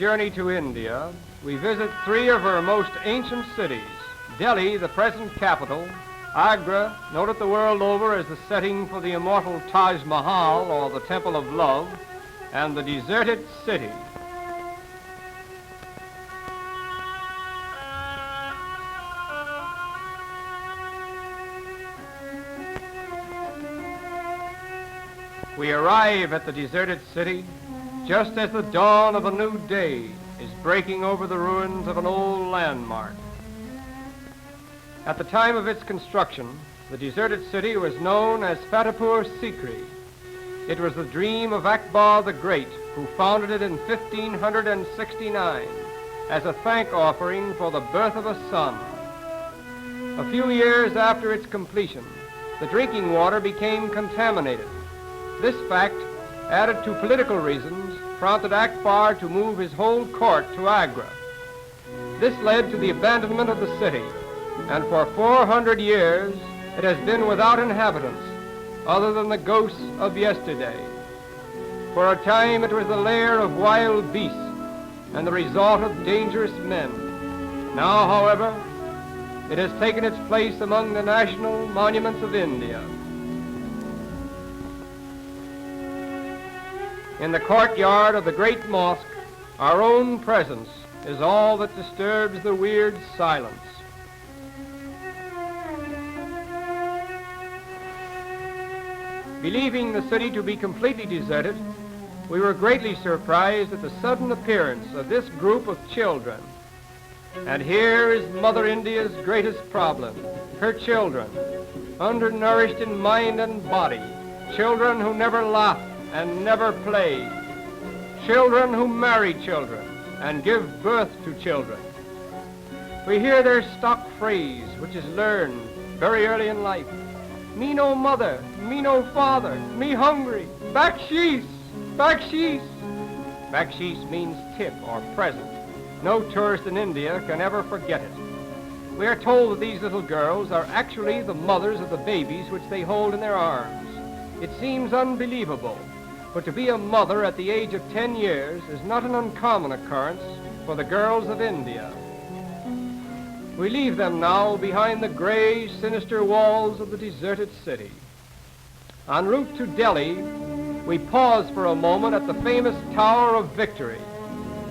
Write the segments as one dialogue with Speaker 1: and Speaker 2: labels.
Speaker 1: journey to India, we visit three of her most ancient cities: Delhi, the present capital; Agra, noted the world over as the setting for the immortal Taj Mahal, or the Temple of Love; and the deserted city. We arrive at the deserted city just as the dawn of a new day is breaking over the ruins of an old landmark. At the time of its construction, the deserted city was known as Fatehpur Sikri. It was the dream of Akbar the Great, who founded it in 1569 as a thank offering for the birth of a son. A few years after its completion, the drinking water became contaminated. This fact, added to political reasons, prompted Akbar to move his whole court to Agra. This led to the abandonment of the city, and for 400 years it has been without inhabitants other than the ghosts of yesterday. For a time it was the lair of wild beasts and the resort of dangerous men. Now, however, it has taken its place among the national monuments of India. In the courtyard of the Great Mosque, our own presence is all that disturbs the weird silence. Believing the city to be completely deserted, we were greatly surprised at the sudden appearance of this group of children. And here is Mother India's greatest problem: her children, undernourished in mind and body, children who never laugh and never play, children who marry children and give birth to children. We hear their stock phrase, which is learned very early in life: me no mother, me no father, me hungry, baksheesh, baksheesh. Baksheesh means tip or present. No tourist in India can ever forget it. We are told that these little girls are actually the mothers of the babies which they hold in their arms. It seems unbelievable, but to be a mother at the age of 10 years is not an uncommon occurrence for the girls of India. We leave them now behind the gray, sinister walls of the deserted city. En route to Delhi, we pause for a moment at the famous Tower of Victory,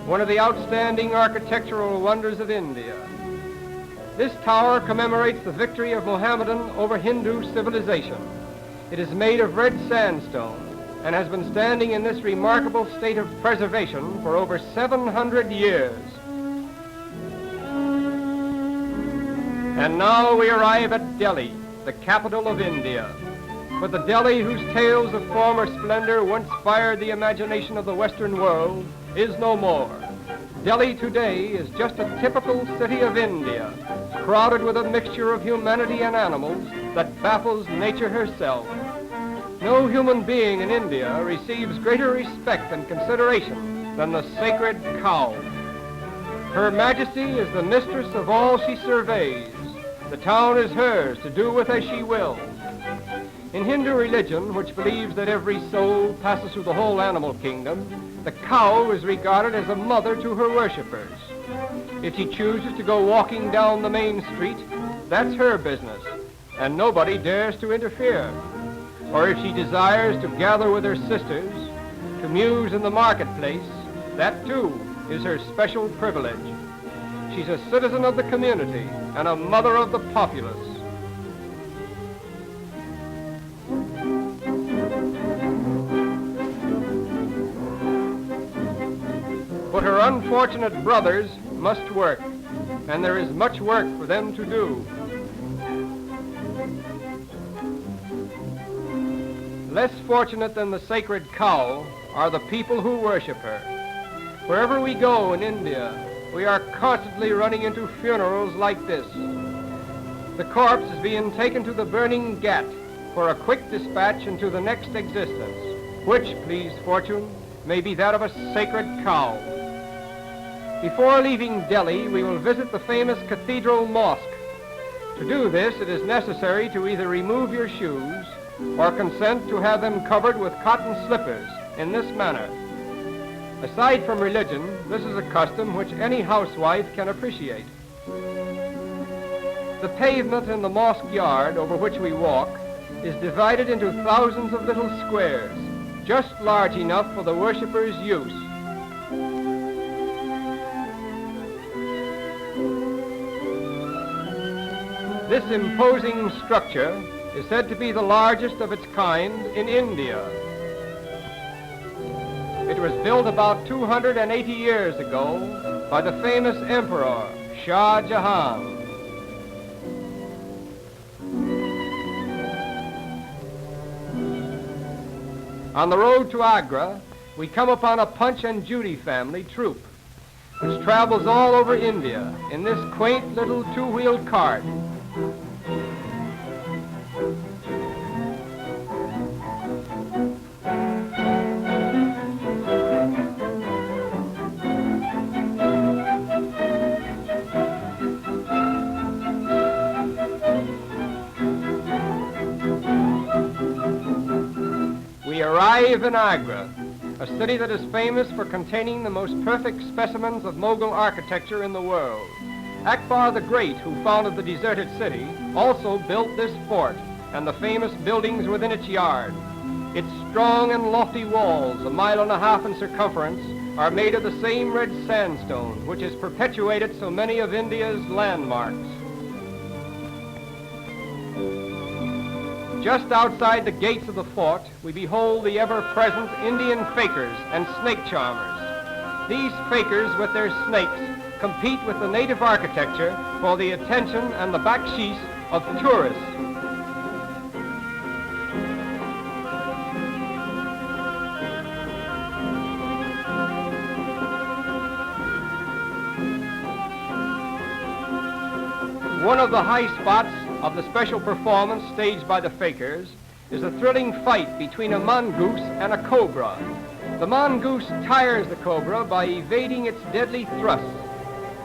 Speaker 1: one of the outstanding architectural wonders of India. This tower commemorates the victory of Mohammedan over Hindu civilization. It is made of red sandstone and has been standing in this remarkable state of preservation for over 700 years. And now we arrive at Delhi, the capital of India. But the Delhi whose tales of former splendor once fired the imagination of the Western world is no more. Delhi today is just a typical city of India, crowded with a mixture of humanity and animals that baffles nature herself. No human being in India receives greater respect and consideration than the sacred cow. Her Majesty is the mistress of all she surveys. The town is hers to do with as she wills. In Hindu religion, which believes that every soul passes through the whole animal kingdom, the cow is regarded as a mother to her worshippers. If she chooses to go walking down the main street, that's her business, and nobody dares to interfere. Or if she desires to gather with her sisters, to muse in the marketplace, that too is her special privilege. She's a citizen of the community and a mother of the populace. But her unfortunate brothers must work, and there is much work for them to do. Less fortunate than the sacred cow are the people who worship her. Wherever we go in India, we are constantly running into funerals like this. The corpse is being taken to the burning ghat for a quick dispatch into the next existence, which, please fortune, may be that of a sacred cow. Before leaving Delhi, we will visit the famous Cathedral Mosque. To do this, it is necessary to either remove your shoes or consent to have them covered with cotton slippers in this manner. Aside from religion, this is a custom which any housewife can appreciate. The pavement in the mosque yard over which we walk is divided into thousands of little squares, just large enough for the worshippers' use. This imposing structure is said to be the largest of its kind in India. It was built about 280 years ago by the famous emperor, Shah Jahan. On the road to Agra, we come upon a Punch and Judy family troupe, which travels all over India in this quaint little two-wheeled cart. We arrive in Agra, a city that is famous for containing the most perfect specimens of Mughal architecture in the world. Akbar the Great, who founded the deserted city, also built this fort and the famous buildings within its yard. Its strong and lofty walls, 1.5 miles in circumference, are made of the same red sandstone which has perpetuated so many of India's landmarks. Just outside the gates of the fort, we behold the ever-present Indian fakers and snake charmers. These fakers with their snakes compete with the native architecture for the attention and the baksheesh of tourists. One of the high spots of the special performance staged by the fakers is a thrilling fight between a mongoose and a cobra. The mongoose tires the cobra by evading its deadly thrusts.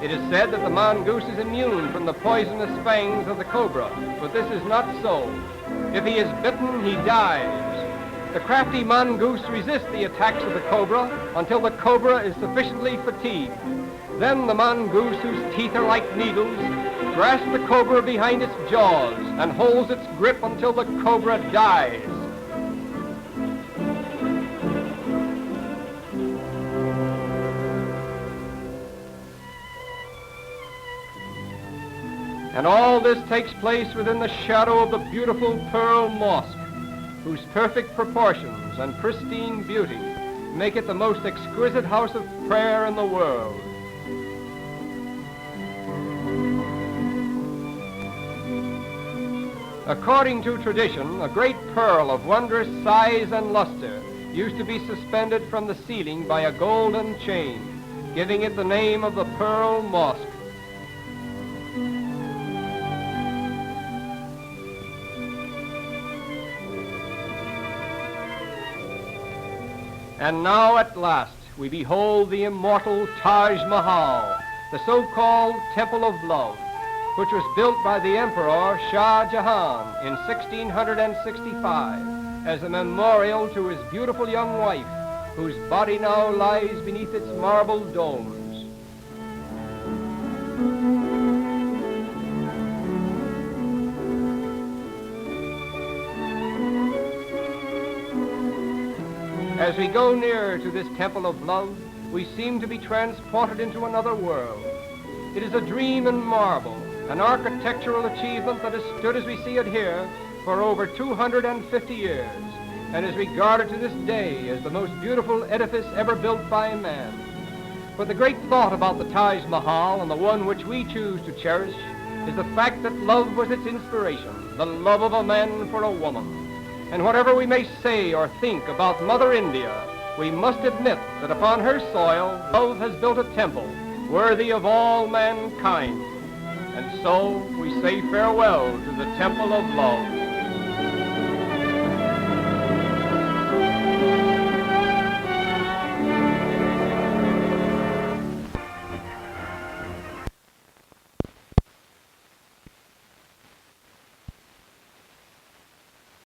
Speaker 1: It is said that the mongoose is immune from the poisonous fangs of the cobra, but this is not so. If he is bitten, he dies. The crafty mongoose resists the attacks of the cobra until the cobra is sufficiently fatigued. Then the mongoose, whose teeth are like needles, grasps the cobra behind its jaws and holds its grip until the cobra dies. And all this takes place within the shadow of the beautiful Pearl Mosque, whose perfect proportions and pristine beauty make it the most exquisite house of prayer in the world. According to tradition, a great pearl of wondrous size and luster used to be suspended from the ceiling by a golden chain, giving it the name of the Pearl Mosque. And now at last we behold the immortal Taj Mahal, the so-called Temple of Love, which was built by the Emperor Shah Jahan in 1665 as a memorial to his beautiful young wife, whose body now lies beneath its marble domes. As we go nearer to this Temple of Love, we seem to be transported into another world. It is a dream in marble, an architectural achievement that has stood as we see it here for over 250 years and is regarded to this day as the most beautiful edifice ever built by man. But the great thought about the Taj Mahal, and the one which we choose to cherish, is the fact that love was its inspiration, the love of a man for a woman. And whatever we may say or think about Mother India, we must admit that upon her soil, love has built a temple worthy of all mankind. And so we say farewell to the Temple of Love.